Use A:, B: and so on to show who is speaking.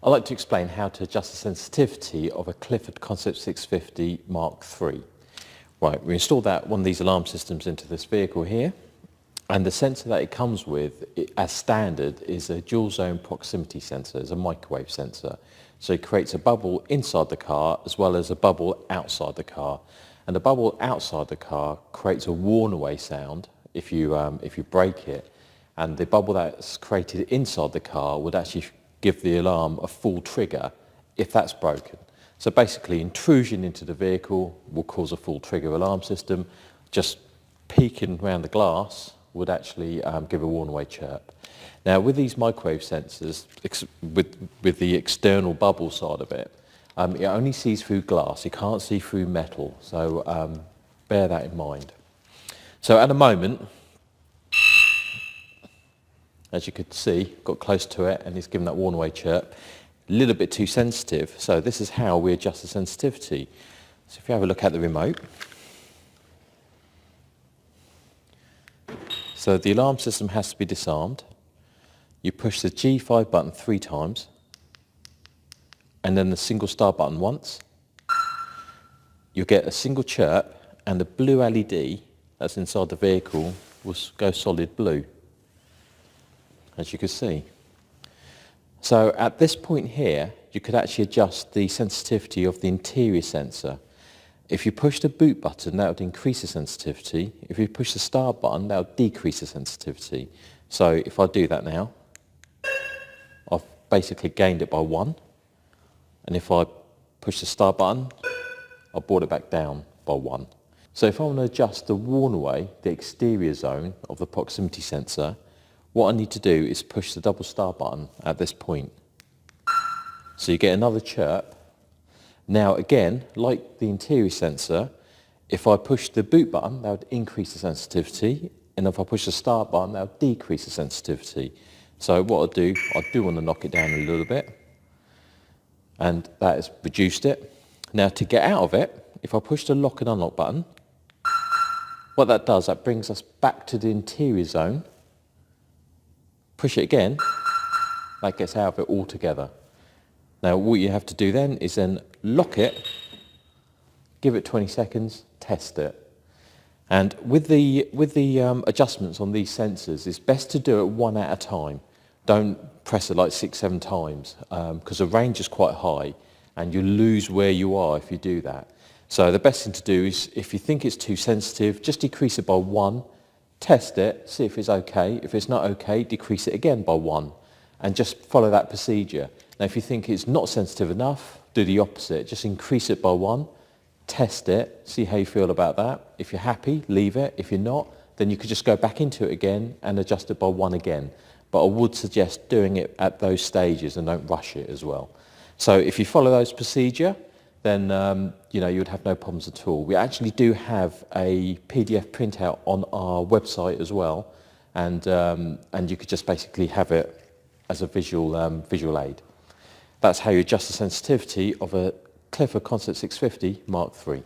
A: I'd like to explain how to adjust the sensitivity of a Clifford Concept 650 Mark III. Right, we installed one of these alarm systems into this vehicle here, and the sensor that it comes with, as standard, is a dual zone proximity sensor. It's a microwave sensor. So it creates a bubble inside the car as well as a bubble outside the car. And the bubble outside the car creates a warn away sound if you break it, and the bubble that's created inside the car would actually give the alarm a full trigger if that's broken. So basically, intrusion into the vehicle will cause a full trigger alarm system. Just peeking around the glass would actually give a warn away chirp. Now, with these microwave sensors, with the external bubble side of it, it only sees through glass. It can't see through metal. So bear that in mind. So at the moment, as you could see, got close to it and it's given that warn away chirp. A little bit too sensitive, so this is how we adjust the sensitivity. So if you have a look at the remote. So the alarm system has to be disarmed. You push the G5 button 3 times, and then the single star button once. You'll get a single chirp, and the blue LED that's inside the vehicle will go solid blue, as you can see. So at this point here, you could actually adjust the sensitivity of the interior sensor. If you push the boot button, that would increase the sensitivity. If you push the start button, that would decrease the sensitivity. So if I do that now, I've basically gained it by 1. And if I push the start button, I've brought it back down by 1. So if I want to adjust the warn away, the exterior zone of the proximity sensor, what I need to do is push the double star button at this point. So you get another chirp. Now again, like the interior sensor, if I push the boot button, that would increase the sensitivity, and if I push the start button, that would decrease the sensitivity. So what I do want to knock it down a little bit, and that has reduced it. Now to get out of it, if I push the lock and unlock button, what that does, that brings us back to the interior zone. Push it again, that gets out of it altogether. Now what you have to do then is lock it, give it 20 seconds, test it. And with the adjustments on these sensors, it's best to do it one at a time. Don't press it like 6-7 times, because the range is quite high and you lose where you are if you do that. So the best thing to do is, if you think it's too sensitive, just decrease it by 1. Test it, see if it's okay. If it's not okay, decrease it again by 1, and just follow that procedure. Now if you think it's not sensitive enough, do the opposite. Just increase it by 1, test it, see how you feel about that. If you're happy, leave it. If you're not, then you could just go back into it again and adjust it by 1 again. But I would suggest doing it at those stages and don't rush it as well. So if you follow those procedure, then you would have no problems at all. We actually do have a PDF printout on our website as well, and you could just basically have it as a visual aid. That's how you adjust the sensitivity of a Clifford Concept 650 Mark III.